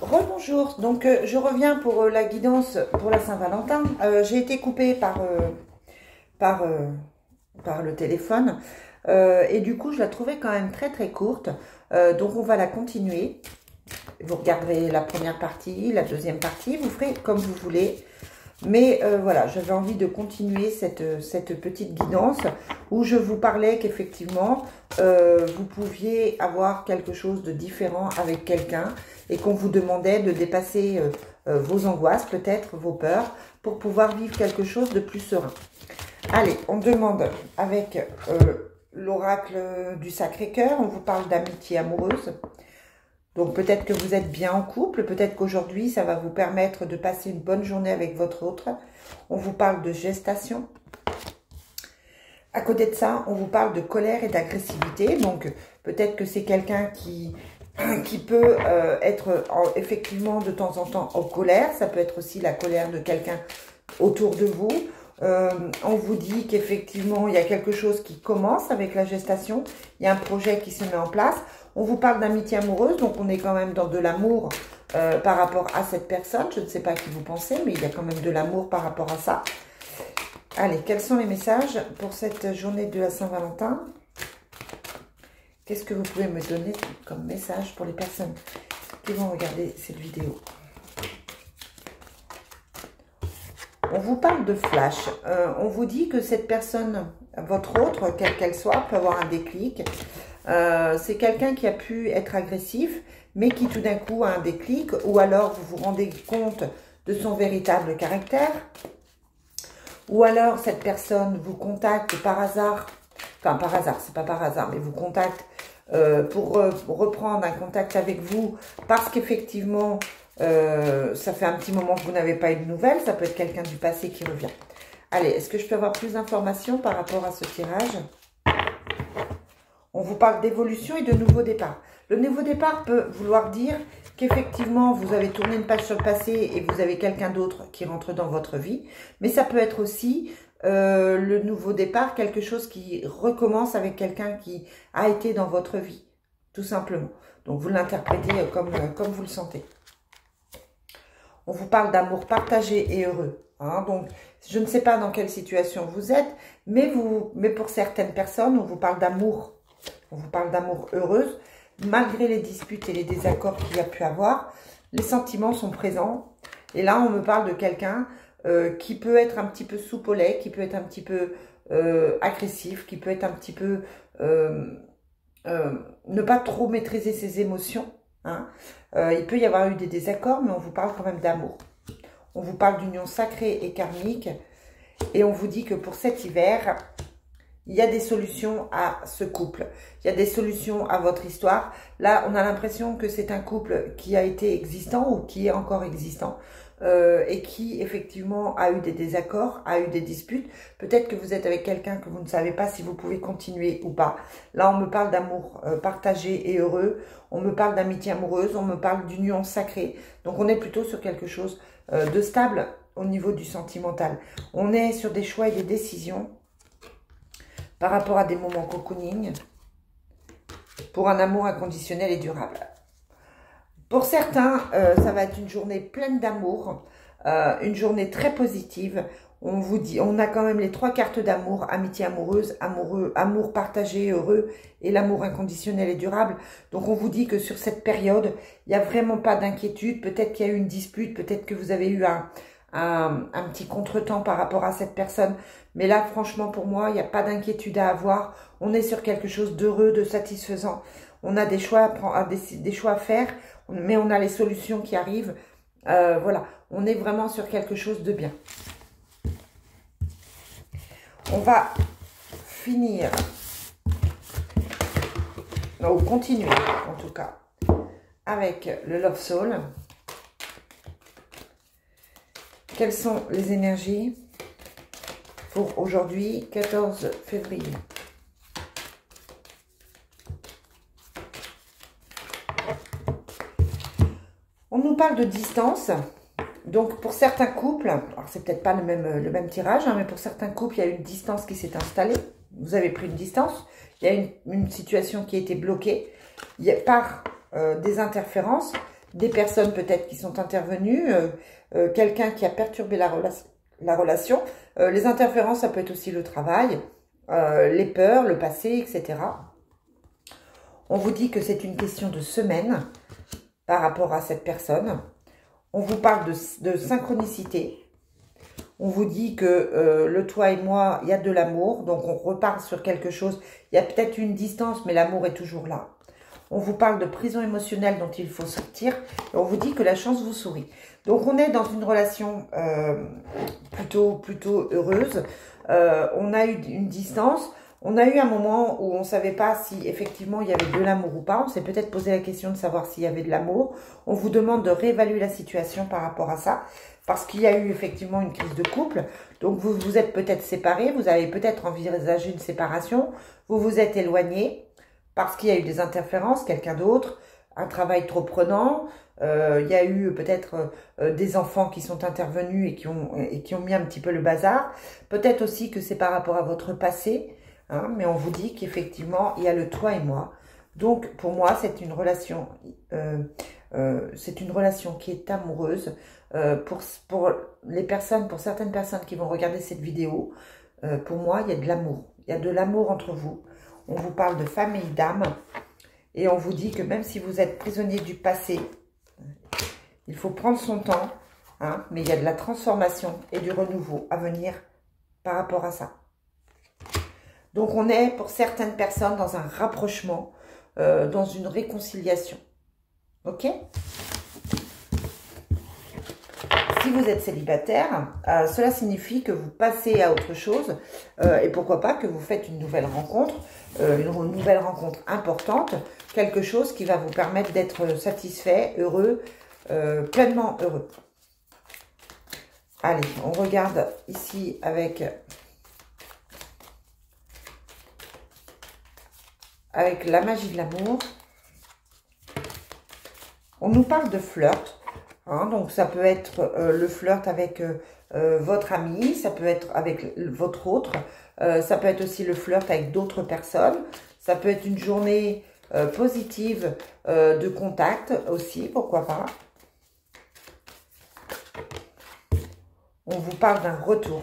Rebonjour, donc je reviens pour la guidance pour la Saint-Valentin. J'ai été coupée par, euh, par le téléphone et du coup je la trouvais quand même très courte. Donc on va la continuer. Vous regarderez la première partie, la deuxième partie, vous ferez comme vous voulez. Mais voilà, j'avais envie de continuer cette petite guidance où je vous parlais qu'effectivement, vous pouviez avoir quelque chose de différent avec quelqu'un et qu'on vous demandait de dépasser vos angoisses, peut-être vos peurs, pour pouvoir vivre quelque chose de plus serein. Allez, on demande avec l'oracle du Sacré-Cœur, on vous parle d'amitié amoureuse. Donc peut-être que vous êtes bien en couple, peut-être qu'aujourd'hui ça va vous permettre de passer une bonne journée avec votre autre. On vous parle de gestation. À côté de ça, on vous parle de colère et d'agressivité. Donc peut-être que c'est quelqu'un qui peut être effectivement de temps en temps en colère. Ça peut être aussi la colère de quelqu'un autour de vous. On vous dit qu'effectivement il y a quelque chose qui commence avec la gestation. Il y a un projet qui se met en place. On vous parle d'amitié amoureuse, donc on est quand même dans de l'amour par rapport à cette personne. Je ne sais pas qui vous pensez, mais il y a quand même de l'amour par rapport à ça. Allez, quels sont les messages pour cette journée de la Saint-Valentin? Qu'est-ce que vous pouvez me donner comme message pour les personnes qui vont regarder cette vidéo? On vous parle de flash. On vous dit que cette personne, votre autre, quelle qu'elle soit, peut avoir un déclic. C'est quelqu'un qui a pu être agressif, mais qui tout d'un coup a un déclic, ou alors vous vous rendez compte de son véritable caractère, ou alors cette personne vous contacte par hasard, enfin par hasard, c'est pas par hasard, mais vous contacte pour reprendre un contact avec vous, parce qu'effectivement, ça fait un petit moment que vous n'avez pas eu de nouvelles, ça peut être quelqu'un du passé qui revient. Allez, est-ce que je peux avoir plus d'informations par rapport à ce tirage ? On vous parle d'évolution et de nouveau départ. Le nouveau départ peut vouloir dire qu'effectivement, vous avez tourné une page sur le passé et vous avez quelqu'un d'autre qui rentre dans votre vie. Mais ça peut être aussi le nouveau départ, quelque chose qui recommence avec quelqu'un qui a été dans votre vie, tout simplement. Donc, vous l'interprétez comme vous le sentez. On vous parle d'amour partagé et heureux. Hein, donc, je ne sais pas dans quelle situation vous êtes, mais pour certaines personnes, on vous parle d'amour. On vous parle d'amour heureuse. Malgré les disputes et les désaccords qu'il y a pu avoir, les sentiments sont présents. Et là, on me parle de quelqu'un qui peut être un petit peu soupe au lait, qui peut être un petit peu agressif, qui peut être un petit peu... ne pas trop maîtriser ses émotions. Hein. Il peut y avoir eu des désaccords, mais on vous parle quand même d'amour. On vous parle d'union sacrée et karmique. Et on vous dit que pour cet hiver... il y a des solutions à ce couple. Il y a des solutions à votre histoire. Là, on a l'impression que c'est un couple qui a été existant ou qui est encore existant et qui, effectivement, a eu des désaccords, a eu des disputes. Peut-être que vous êtes avec quelqu'un que vous ne savez pas si vous pouvez continuer ou pas. Là, on me parle d'amour partagé et heureux. On me parle d'amitié amoureuse. On me parle d'union sacrée. Donc, on est plutôt sur quelque chose de stable au niveau du sentimental. On est sur des choix et des décisions par rapport à des moments cocooning, pour un amour inconditionnel et durable. Pour certains, ça va être une journée pleine d'amour, une journée très positive. On vous dit, on a quand même les 3 cartes d'amour, amitié amoureuse, amour partagé, heureux, et l'amour inconditionnel et durable. Donc on vous dit que sur cette période, il n'y a vraiment pas d'inquiétude. Peut-être qu'il y a eu une dispute, peut-être que vous avez eu un petit contretemps par rapport à cette personne. Mais là, franchement, pour moi, il n'y a pas d'inquiétude à avoir. On est sur quelque chose d'heureux, de satisfaisant. On a des choix à faire, mais on a les solutions qui arrivent. Voilà, on est vraiment sur quelque chose de bien. On va finir, ou continuer en tout cas, avec le Love Soul. Quelles sont les énergies pour aujourd'hui, 14 février? On nous parle de distance. Donc, pour certains couples, alors c'est peut-être pas le même tirage, hein, mais pour certains couples, il y a une distance qui s'est installée. Vous avez pris une distance. Il y a une situation qui a été bloquée par des interférences. des personnes peut-être qui sont intervenues, quelqu'un qui a perturbé la relation. Les interférences, ça peut être aussi le travail, les peurs, le passé, etc. On vous dit que c'est une question de semaine par rapport à cette personne. On vous parle de synchronicité. On vous dit que le toi et moi, il y a de l'amour. Donc, on repart sur quelque chose. Il y a peut-être une distance, mais l'amour est toujours là. On vous parle de prison émotionnelle dont il faut sortir. Et on vous dit que la chance vous sourit. Donc, on est dans une relation plutôt heureuse. On a eu une distance. On a eu un moment où on ne savait pas si effectivement il y avait de l'amour ou pas. On s'est peut-être posé la question de savoir s'il y avait de l'amour. On vous demande de réévaluer la situation par rapport à ça. Parce qu'il y a eu effectivement une crise de couple. Donc vous vous êtes peut-être séparés. Vous avez peut-être envisagé une séparation. Vous vous êtes éloignés. Parce qu'il y a eu des interférences, quelqu'un d'autre. Un travail trop prenant. Il y a eu peut-être des enfants qui sont intervenus et qui ont mis un petit peu le bazar. Peut-être aussi que c'est par rapport à votre passé. Hein, mais on vous dit qu'effectivement, il y a le toi et moi. Donc, pour moi, c'est une relation qui est amoureuse. Pour les personnes, pour certaines personnes qui vont regarder cette vidéo, pour moi, il y a de l'amour. Il y a de l'amour entre vous. On vous parle de femme et d'âme. Et on vous dit que même si vous êtes prisonnier du passé, il faut prendre son temps. Hein, mais il y a de la transformation et du renouveau à venir par rapport à ça. Donc, on est, pour certaines personnes, dans un rapprochement, dans une réconciliation. Ok? Si vous êtes célibataire, cela signifie que vous passez à autre chose. Et pourquoi pas que vous faites une nouvelle rencontre importante. Quelque chose qui va vous permettre d'être satisfait, heureux, pleinement heureux. Allez, on regarde ici avec la magie de l'amour. On nous parle de flirt. Hein, donc, ça peut être le flirt avec votre ami. Ça peut être avec votre autre. Ça peut être aussi le flirt avec d'autres personnes. Ça peut être une journée positive de contact aussi. Pourquoi pas. On vous parle d'un retour.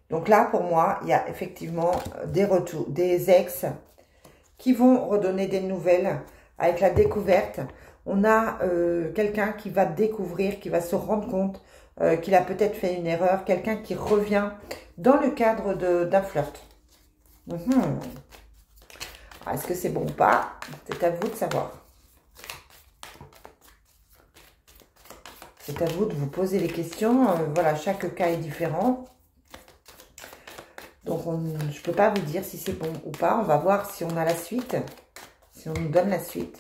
Donc là, pour moi, il y a effectivement des retours, des ex qui vont redonner des nouvelles avec la découverte. On a quelqu'un qui va découvrir, qui va se rendre compte qu'il a peut-être fait une erreur. Quelqu'un qui revient dans le cadre d'un flirt. Est-ce que c'est bon ou pas? C'est à vous de savoir. C'est à vous de vous poser les questions. Voilà, chaque cas est différent. Donc, je ne peux pas vous dire si c'est bon ou pas. On va voir si on a la suite, si on nous donne la suite.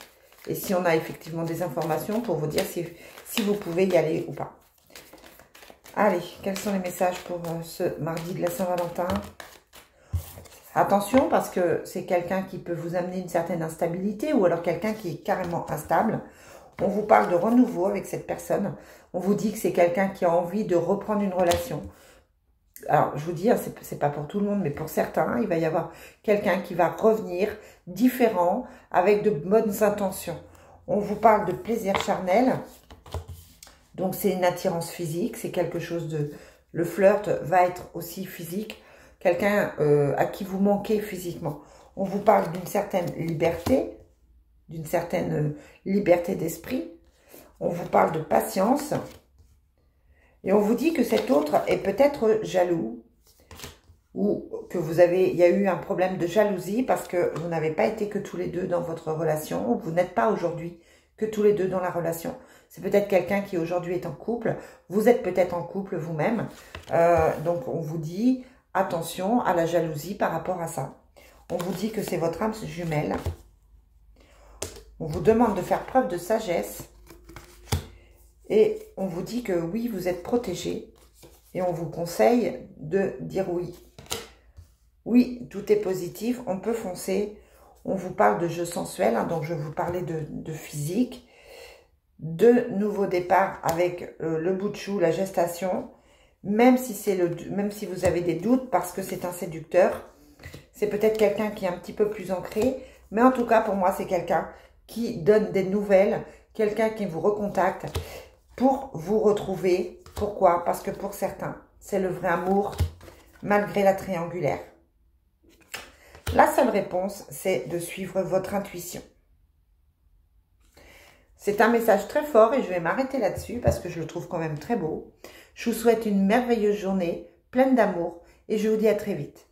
Et si on a effectivement des informations pour vous dire si vous pouvez y aller ou pas. Allez, quels sont les messages pour ce mardi de la Saint-Valentin? Attention, parce que c'est quelqu'un qui peut vous amener une certaine instabilité ou alors quelqu'un qui est carrément instable. On vous parle de renouveau avec cette personne. On vous dit que c'est quelqu'un qui a envie de reprendre une relation. Alors, je vous dis, c'est pas pour tout le monde, mais pour certains, il va y avoir quelqu'un qui va revenir différent, avec de bonnes intentions. On vous parle de plaisir charnel. Donc, c'est une attirance physique, c'est quelque chose de... Le flirt va être aussi physique. Quelqu'un à qui vous manquez physiquement. On vous parle d'une certaine liberté d'esprit. On vous parle de patience. Et on vous dit que cet autre est peut-être jaloux ou que il y a eu un problème de jalousie parce que vous n'avez pas été que tous les deux dans votre relation ou vous n'êtes pas aujourd'hui que tous les deux dans la relation. C'est peut-être quelqu'un qui aujourd'hui est en couple. Vous êtes peut-être en couple vous-même. Donc, on vous dit attention à la jalousie par rapport à ça. On vous dit que c'est votre âme jumelle. On vous demande de faire preuve de sagesse. Et on vous dit que oui, vous êtes protégé. Et on vous conseille de dire oui. Oui, tout est positif. On peut foncer. On vous parle de jeu sensuel. Hein, donc, je vous parlais de physique. De nouveaux départs avec le bout de chou, la gestation. Même si vous avez des doutes parce que c'est un séducteur. C'est peut-être quelqu'un qui est un petit peu plus ancré. Mais en tout cas, pour moi, c'est quelqu'un qui donne des nouvelles, quelqu'un qui vous recontacte pour vous retrouver. Pourquoi? Parce que pour certains, c'est le vrai amour, malgré la triangulaire. La seule réponse, c'est de suivre votre intuition. C'est un message très fort et je vais m'arrêter là-dessus parce que je le trouve quand même très beau. Je vous souhaite une merveilleuse journée, pleine d'amour et je vous dis à très vite.